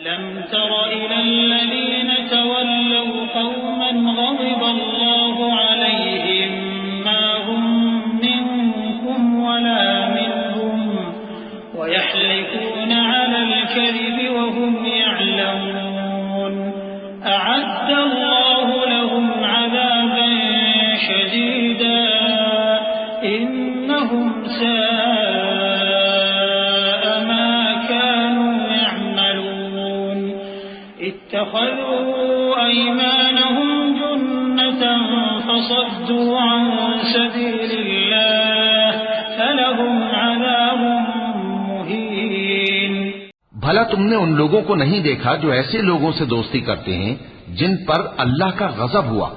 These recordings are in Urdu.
ألم تر إلى الذين تولوا قوما غضب الله عليهم ما هم منكم ولا منهم ويحلفون على الكذب وهم يعلمون أعد الله لهم عذابا شديدا إنهم ساء ما كانوا يعملون اتخذوا أيمانهم جنة فصدوا عن سبيل الله فلهم عذاب مهين بھلا تم نے ان لوگوں کو نہیں دیکھا جو ایسے لوگوں سے دوستی کرتے ہیں جن پر اللہ کا غضب ہوا؟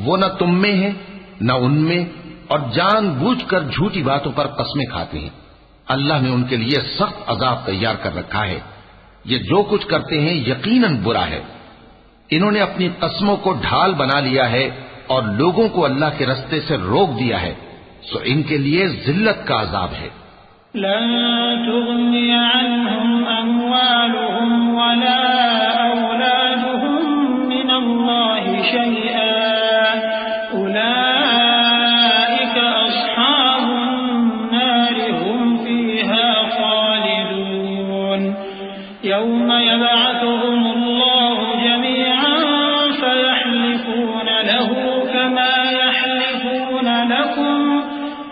وہ نہ تم میں ہے نہ ان میں، اور جان بوجھ کر جھوٹی باتوں پر قسمیں کھاتے ہیں۔ اللہ نے ان کے لیے سخت عذاب تیار کر رکھا ہے۔ یہ جو کچھ کرتے ہیں یقیناً برا ہے۔ انہوں نے اپنی قسموں کو ڈھال بنا لیا ہے اور لوگوں کو اللہ کے رستے سے روک دیا ہے، سو ان کے لیے ذلت کا عذاب ہے۔ لن تغني عنهم أموالهم ولا أولادهم من الله شيئا أولئك أصحاب النار هم فيها خالدون يوم يبعثهم الله جميعا فيحلفون له كما يحلفون لكم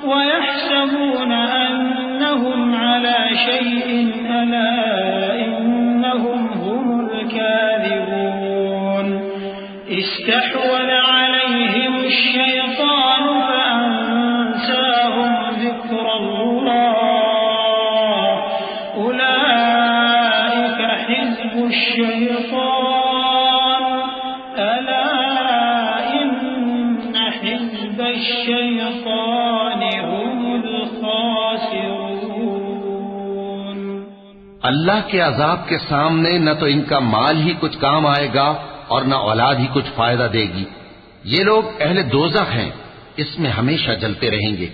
ويحسبون أنهم على شيء ألا إنهم هم الكاذبون استحوذ عليهم الشيطان فأنساهم ذكر الله أولئك حزب الشيطان ألا إن حزب الشيطان هم الخاسرون اللہ کے عذاب کے سامنے نہ تو ان کا مال ہی کچھ کام آئے گا اور نہ اولاد ہی کچھ فائدہ دے گی۔ یہ لوگ اہل دوزخ ہیں، اس میں ہمیشہ جلتے رہیں گے۔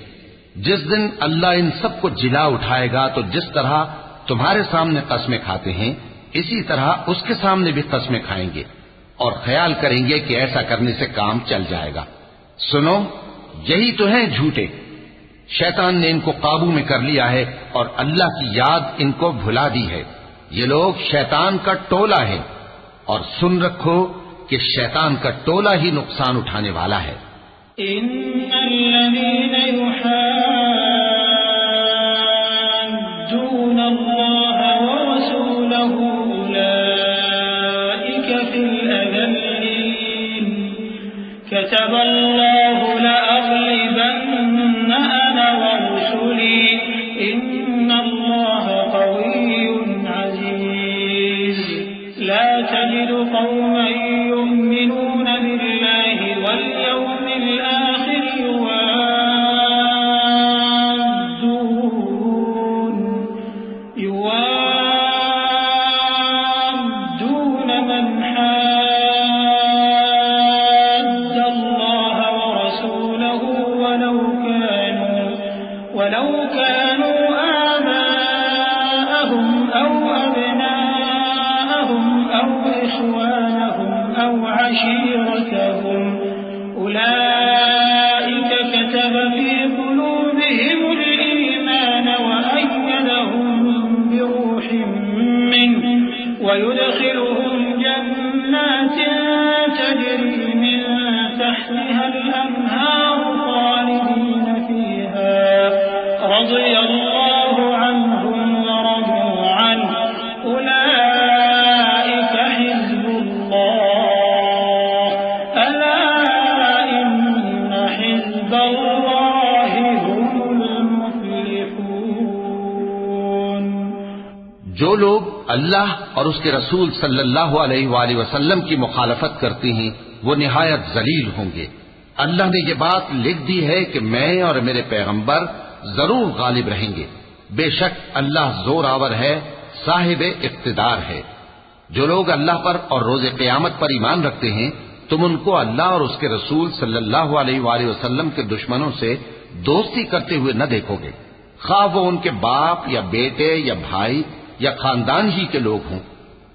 جس دن اللہ ان سب کو جلا اٹھائے گا تو جس طرح تمہارے سامنے قسمیں کھاتے ہیں اسی طرح اس کے سامنے بھی قسمیں کھائیں گے اور خیال کریں گے کہ ایسا کرنے سے کام چل جائے گا۔ سنو، یہی تو ہیں جھوٹے۔ شیطان نے ان کو قابو میں کر لیا ہے اور اللہ کی یاد ان کو بھلا دی ہے۔ یہ لوگ شیطان کا ٹولہ ہے، اور سن رکھو کہ شیطان کا ٹولہ ہی نقصان اٹھانے والا ہے۔ إن الذين يحادون الله ورسوله أولئك في الأذلين كتب الله لأغلبن أنا ورسلي إن الله قوي عزيز لا تجد قوما يؤمنون بالله واليوم الآخر يوادون من حاد الله ورسوله ولو كانوا آباءهم أو أبناءهم أو إخوانهم أو عشيرتهم أولئك كتب في قلوبهم الإيمان وأيدهم بروح منه ويدخلهم جنات تجري من تحتها الأنهار خالدين فيها رضي الله عنهم ورضوا عنه أولئك حزب الله ألا إن حزب الله هم المفلحون۔ جو لوگ اللہ اور اس کے رسول صلی اللہ علیہ وآلہ وسلم کی مخالفت کرتے ہیں وہ نہایت ذلیل ہوں گے۔ اللہ نے یہ بات لکھ دی ہے کہ میں اور میرے پیغمبر ضرور غالب رہیں گے۔ بے شک اللہ زور آور ہے، صاحب اقتدار ہے۔ جو لوگ اللہ پر اور روز قیامت پر ایمان رکھتے ہیں تم ان کو اللہ اور اس کے رسول صلی اللہ علیہ وآلہ وسلم کے دشمنوں سے دوستی کرتے ہوئے نہ دیکھو گے، خواہ وہ ان کے باپ یا بیٹے یا بھائی یا خاندان ہی کے لوگ ہوں۔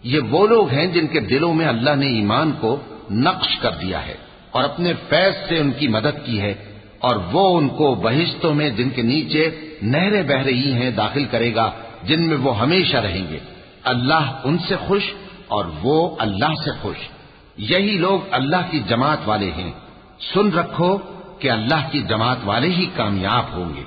یہ وہ لوگ ہیں جن کے دلوں میں اللہ نے ایمان کو نقش کر دیا ہے اور اپنے فیض سے ان کی مدد کی ہے، اور وہ ان کو بہشتوں میں جن کے نیچے نہریں بہ رہی ہیں داخل کرے گا، جن میں وہ ہمیشہ رہیں گے۔ اللہ ان سے خوش اور وہ اللہ سے خوش۔ یہی لوگ اللہ کی جماعت والے ہیں۔ سن رکھو کہ اللہ کی جماعت والے ہی کامیاب ہوں گے۔